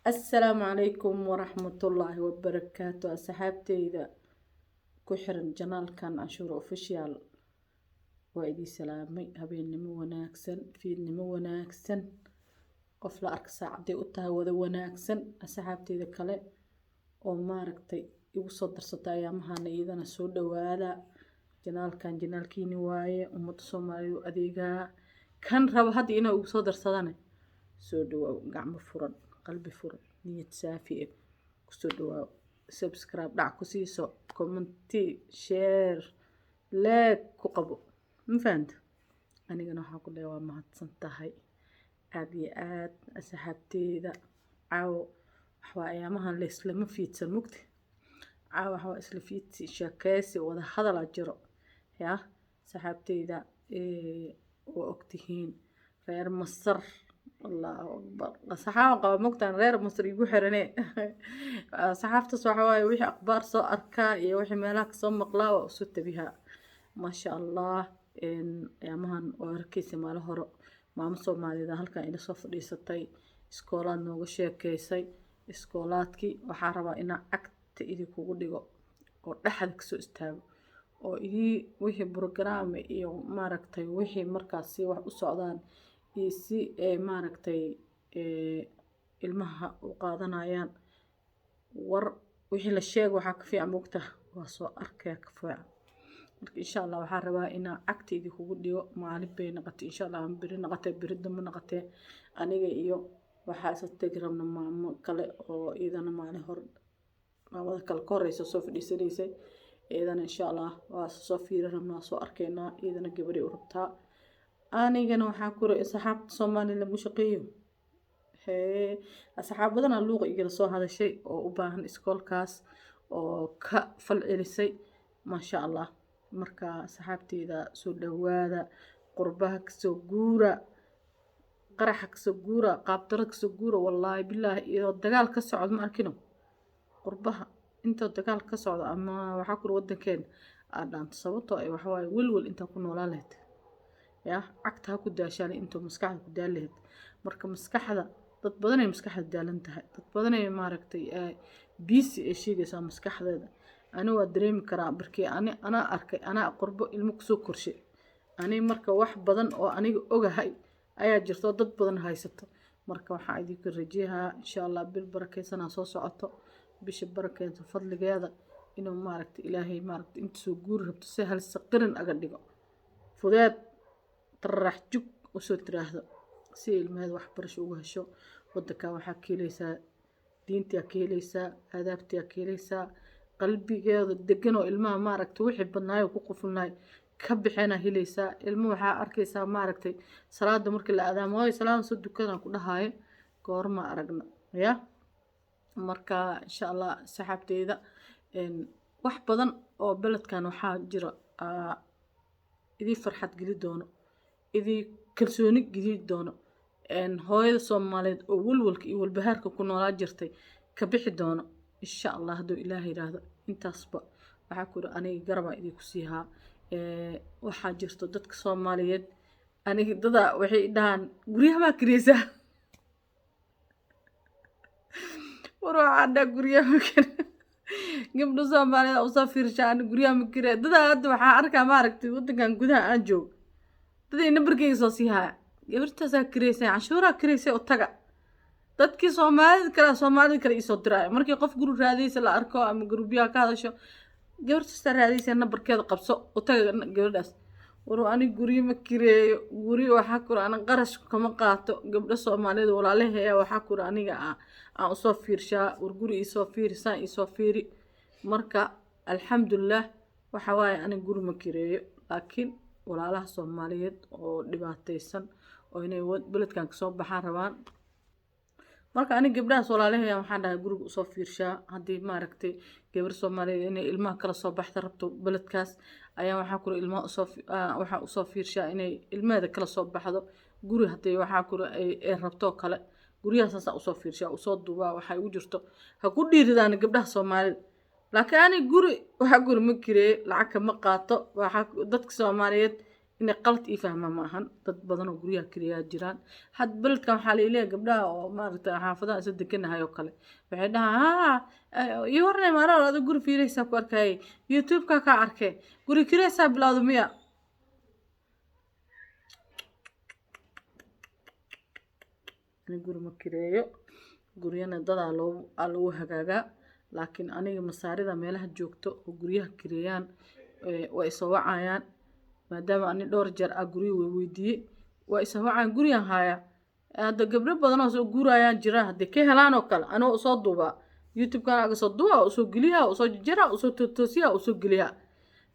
السلام عليكم ورحمة الله وبركاته أصحابتي إذا كحرن جنال كان أشور أوفيشيال وإيدي سلامي هبين نمو وناكسن في نمو وناكسن قفل أرك ساعدي أتها وذا وناكسن أصحابتي إذا كلا وماركتي يوصل درسة أيامها إذا نسود ولا جنال كان جنال كيني واي ومتصومالي وأديقا كان رaba hadda inuu ugu soo darsadane soo dhawaaw gacmo furan qalbi furan niyad saafi ah kusoo dhawaaw subscribe dhac ku siiso commenti share like ku qabo ma fahanta anigana waxaan ku leeyahay waa mahadsan tahay aad iyo aad asxaabteyda caawo waxaa ayaamahan la islama fiidsan mugti caawo waxaa isla fiidsi sheekeysi wada hadal jiro yaa asxaabteyda وأكتهين غير مصر الله أكبر صحافة قبل مقطع غير مصر يقول حرني صحافة صحواي وحي أخبار صو أركا وحي ملاك صو مقلاوة وسدت بها ما شاء الله إن يا مهن وأركيسي ما له ما مصور مالي ذا هلكا إن صف ريستي إسكولات نوغشي كيسي إسكولاتكي وحاربا إنا أكت إذي كوغديغو ودحدك سو استاغو oo idii wixii program iyo maaragtay wixii markaas si wax u socdaan iyo si maaragtay ilmaha u qaadanayaan war wixii la sheego waxa ka fiican mugta waa soo arkay ka fiican marka insha Allah waxa rabaa inaa agteedii kugu dhigo maalin bay noqotay insha Allah aan biri noqotay biri dambe noqotay aniga iyo waxa Instagramna maamo kale oo idana maalin hor maamada kale koreyso soo fadhiisanaysa إذا إن شاء الله وصفير رمنا سو أركينا إذا نجبري أوروبا أنا جنا وحاكور أصحاب صومالي لمشقيو هي أصحاب بدنا اللغة يجرا سو هذا الشيء وباهن إسكول كاس وكفل إلسي ما شاء الله مركا صحابتي إذا سو دوادا قربها كسو جورا قرحك سو جورا قابترك سو جورا والله بالله إذا الدجال كسعود ما أركنه قربها inta dagaal ka socdo ama waxa ku wadankeed aadaan sababtoo ay wax waay wilwil inta ku noolaaleed ya cagta ku daashaan inta maskaxda ku daaleed marka maskaxda dad badan ay maskaxda daalan tahay dad badan ay maaragtay busy ay sheegaysaa maskaxdeeda ana waa dareemi karaa barkii ana arkay ana qurbo ilmo ku soo korshay ani marka wax badan oo aniga ogahay ayaa jirto dad badan haysato marka waxa idinku rajayaa insha Allah bil barakeysan soo socoto bish barakeeto fadligeeda inuu maaragtay ilaahay maaragtay inta soo guur rabto si hal saqirin aga dhigo fudeed tarax jug oo soo tiraahdo si ilmaheeda wax barasho ugu hesho wadanka waxa ka helaysaa diinta ka helaysaa aadaabta ka helaysaa qalbigeeda degan oo ilmaha maaragtay wixii badnaayo ku qufulnay ka bixina helaysaa ilmo waxa arkaysaa maaragtay salaada markii la aadaamo way salaam soo dukadaan ku dhahaay goorma aragna ya marka insha Allah saxaabteyda wax badan oo beledkan waxa jira idii farxad geli doono idii kalsooni geli doono hooyada Soomaaliyeed oo walwalka iyo walbahaarka ku noolaa jirtay ka bixi doono insha Allah haduu Ilaahay yiraahdo intaasba waxa ku aniga garaba idii ku siihaa waxa jirto dadka Soomaaliyeed aniga dada waxay dhahan guriyaha ma kireysa وروح gurya makir gabdho Soomaaliyeed oo soo fiirshaan gurya makir dad hadda waxa arkaa ma aragtay wadankan gudaha aan joog dadii nambarkayga soo siihaa gabartaas kireysay cashuura kireysay oo taga dadkii Soomaalida kale isoo diray markii qof guri raadaysa la arko ama gurbiya ka hadasho gabartaas raadaysa nambarkeeda qabso oo taga gabadhaas waro ani guri makireeyo guri waxa ku aan qarash kama qaato gabdho Soomaaliyeed walaalahay waxa ku aniga aan u soo fiirshaa war guri isoo fiirsan isoo fiiri marka alxamdulillah waxa waay ani guri makireeyo laakiin walaalaha Soomaaliyeed oo dhibaataysan oo inay beledkan ka soo baxaan rabaan marka ani gabdhaha walaalahay waxaan dhahay guriga soo fiirshaa hadii maaragtay gabar Soomaaliyeed inay ilmaha kala soo baxda rabto beledkaas ayaa waxa ku ilmaha waxa u soo fiirshaa inay ilmaheeda kala soo baxdo guri hadii waxa ku ay rabto kale guriyahaas u soo fiirshaa u soo duubaa waxa ugu jirto ha ku dhiiridaan gabdhaha Soomaaliyeed laakiin ani guri waxa guri ma kiree lacag ma qaato waxa dadka Soomaaliyeed inay qalad ii fahmaan ma ahan dad badan oo guryaha keliyaa jiraan had beledkan waxaa leeyahay gabdhaha oo maaragtay xaafadaha isa deganahay oo kale waxay dhahaa ii warnay maara ada guri fiiraysaa ku arkayay youtube-ka kaa arkay guri kiraysaa bilowda miya ani guri ma kireeyo guryana dadaa lagu hagaagaa laakiin aniga masaarida meelaha joogto oo guryaha kireeyaan way soo wacayaan maadaama ani dhowr jeer guryo weydiiyey waa isa wacaan guriyaan haya hadda gabdho badan oo soo guurayaan jira hadday ka helaan oo kale anoo soo duubaa youtube-kan aga soo duubaa usoo geliyaa usoo jijara usoo toosiyaa usoo geliyaa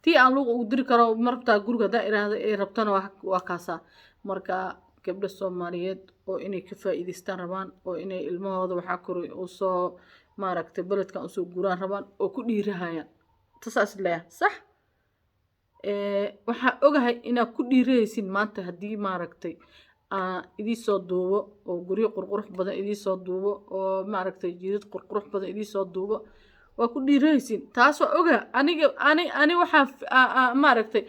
tii aan luuq ugu diri karo marabtaa guriga haddaa iraahda ay rabtana waa kaasaa marka gabdho Soomaaliyeed oo inay ka faa'iideystaan rabaan oo inay ilmahooda waxaa koray usoo maaragtay beledkan usoo guuraan rabaan oo ku dhiirahayaan tasaas leeyahay sax waxaa ogahay inaad ku dhiiraysin maanta haddii maaragtay idii soo duubo oo guryo qurqurux badan idii soo duubo oo maaragtay jidad qurqurux badan idii soo duubo waa ku dhiiraysin taas waa ogaa ani waxaa maaragtay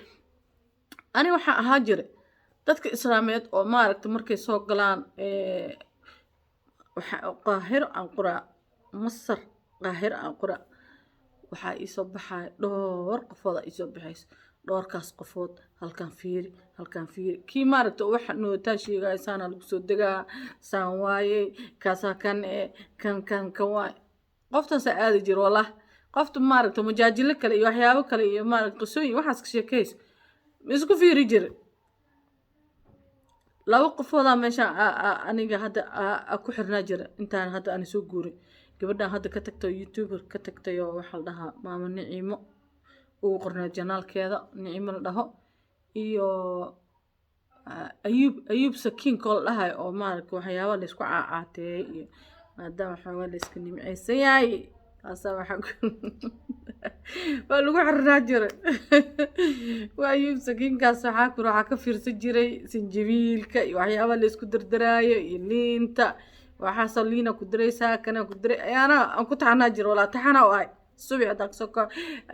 ani waxaa ahaa jira dadka islaameed oo maaragtay markay soo galaan qaahiro aan qoraa masar qaahiro aan qoraa waxaa iisoo baxaya dhowr qofooda iisoo baxayso dhowrkaas qofood halkan fiiri kii maaragta waxa nootaa sheegaya saana lagu soo degaa saan waaye kaasaa kan waay qoftaasaa aadi jira wallah qofta maaragta majaajilo kale iyo waxyaabo kale iyo maaragta qisooyin waxaas ka sheekayso isku fiiri jira laba qofoodaa meeshaan aniga hadda ku xirnaa jira intaan hadda aan soo guuray gabadhaan hadda ka tagtay youtuber ka tagtay oo waxaa la dhahaa maamo Niciimo ugu qornaa janaalkeeda Niciimo la dhaho iyo ayuub sakiin kol dhahay oo maaragtay waxyaabo la isku caacaateeyay iyo maadaama xoogaa la iska nimcaysan yahay taasaa waxaa waa lagu xirnaa jiray waa ayuub sakiinkaas waxaa ka fiirsan jiray sinjibiilka iyo waxyaaba la isku dardaraayo iyo liinta waxaasoo liina ku daraysaa kana ku daray ayaana aan ku taxanaa jiro walaa taxana oo ay subi haddaan soo ka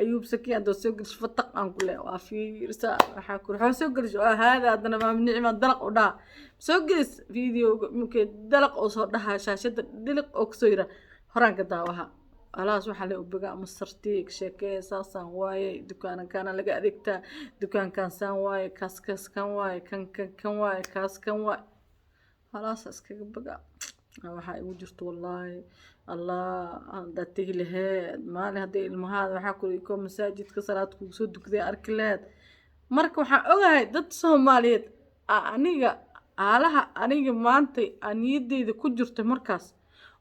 ayuub sakiin haddoo soo gelish fataq aan ku leeyahay waa fiirsa waxaa ku waxaa soo gelish oo haada haddana maam Nicimo dalaq u dhaha soo gelis videoga markay dalaq oo soo dhahaa shaashada dhiliq oo kusoo yira horaan ka daawaha alaas waxaa la ubagaa masartiig sheekee saasaan waaye dukaankan laga adeegtaa dukaankan saan waaye kaas kan waaye kan waaye kaas kan waaye alaas iskaga bagaa waxaa igu jirto wallaahi allah haddaad tegi laheed maalin hadday ilmahaada waxaa kuli koo masaajidka salaad kugu soo dukday arki laheed marka waxaan ogahay dad Soomaaliyeed aniga maanta niyadeyda ku jirto markaas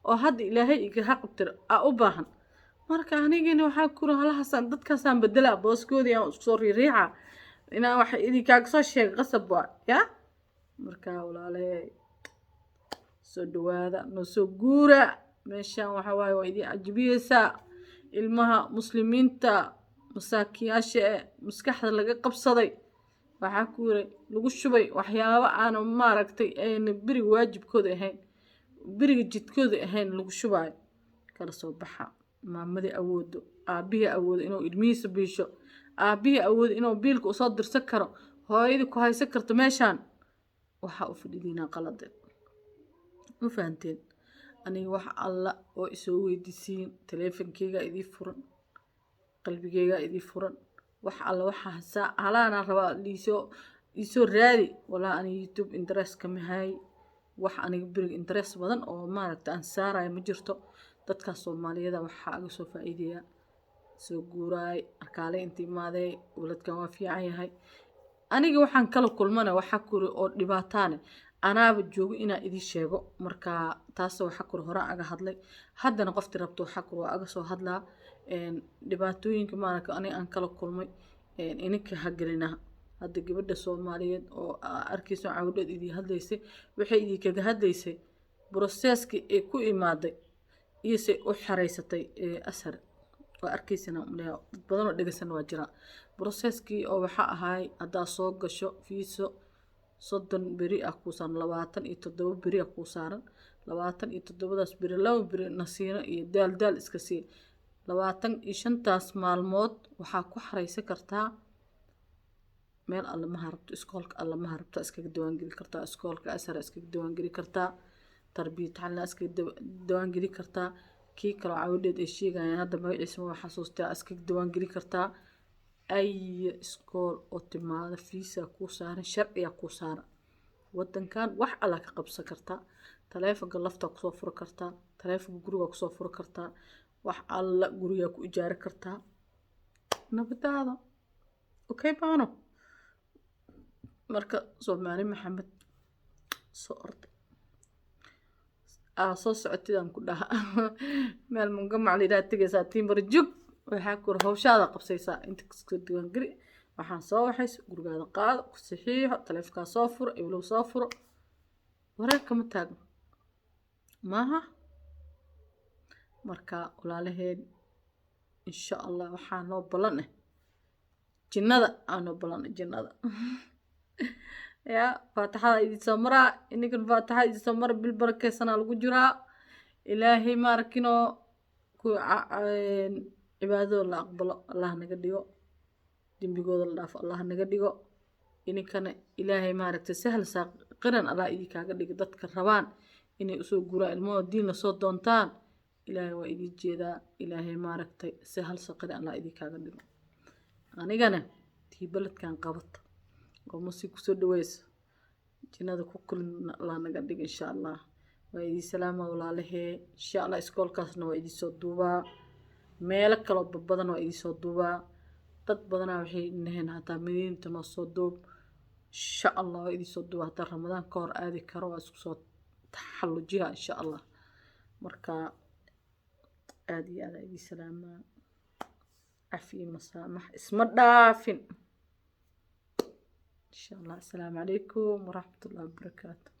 oo hadda ilaahay iga haqabtir u baahan marka anigana waxaa kula halahasan dadkaasaan bedelaa booskoodii aan soo riiriica inaan wax idinkaaga soo sheeg qasab waa ya marka walaalay soo dhawaada noo soo guura meeshaan waxaa waaye waa idin cajibiyeysaa ilmaha muslimiinta masaakiyaasha maskaxda laga qabsaday waxaa ku yiri lagu shubay waxyaabo aan maaragtay ayna biriga waajibkooda ahayn biriga jidkooda ahayn lagu shubay kala soo baxa maamadii awoodo aabbihi awoodo inuu ilmihiisa biisho aabbihi awoodo inuu biilka usoo dirsan karo hooyadii ku haysan karto meeshaan waxaa u fadhidiinaa qalade ma fahanteen aniga wax alla oo isoo weydiisiin taleefankeyga idii furan qalbigeyga idii furan wax alla waxa halaana rabaa isoo raadi walaa ani YouTube interest kama hay wax aniga birig interest badan oo maaragta aan saarayo ma jirto dadka Soomaaliyeed waxa aga soo faa'iideeya soo guuray arkaale intii maaday waladkan waa fiican yahay aniga waxaan kala kulmana waxa kuri oo dhibaataane anaaba joogo inaa idii sheego marka taas waxa kuri hore aga hadlay haddana qofti rabto waxa kuri waa aga soo hadlaa dhibaatooyinka maaragta aan kala kulmay ininka hagelina hadda gabadha Soomaaliyeed oo arkayso cawdad idii hadlaysay waxay idii kaga hadlaysay processki ee ku imaaday iyo si u xareysatay asar oo arkaysana dad badan oo dhageysan waa jira processki oo waxa ahaay hadda soo gasho fiiso 30 beri ah ku saaran 27 beri ah ku saaran 27daas beri laba beri nasiino iyo daal iska sii 25taas maalmood waxa ku xareysan kartaa meel alla ma harabto iskoolka alla ma harabto iskaga diiwaangeli kartaa iskoolka asar iskaga diiwaangeli kartaa tarbiyad taxalna iskaga diiwaangeli kartaa kii kaloo cawdheed ay sheegayaan hadda magaciisa ma xasuustaa iskaga diiwaangeli kartaa ay iskool oo timaada fiisa kuu saaran sharciya kuu saaran wadankan wax alla ka qabsan kartaa taleefanka lafta kusoo furi kartaa taleefanka guriga kusoo furi kartaa wax alla guriga ku ijaari kartaa nabadaada okay baano marka Soomaali Maxamed soo orday soo socotidaan ku dhaha meel mungamac liidaa tagaysaa tiimbar jug waxaa ku hawshaada qabsaysaa inta iska diiwaan geli waxaan soo waxays gurigaada qaado ku saxiixo taleefanka soo furo iblow soo furo wareer kama taagno maaha marka walaalaheen insha Allah waxaa noo balan jinnada aan noo balan jinnada يا فاتحة إذا سمرة إنك الفاتحة إذا سمرة بالبركة سنة الجرا إلهي ما ركنو عباده الله أقبل الله نقديو دين بيقول الله فالله نقديو إنك كان إلهي ما ركت سهل قرن الله إذا كقديك ضدك الروان إني أسوق جرا الموت دين لصوت دونتان إلهي وإذا جدا إلهي ما ركت سهل قرن الله إذا كقديو أنا جانا تيبلت كان قبض ومسي كسر دويس جناد كل الله نقدر إن شاء الله وإذا سلامة ولا له إن شاء الله إسكول كاسنا وإذا صدوبا مالك كلا بدنا وإذا صدوبا تد بدنا وحي إنهن حتى مدين تنصدوب إن شاء الله وإذا صدوبا حتى رمضان كور آدي كرواس صوت تحلو جهة إن شاء الله مركا آدي على إذا سلامة عفي مسامح اسم الدافن إن شاء الله السلام عليكم ورحمة الله وبركاته.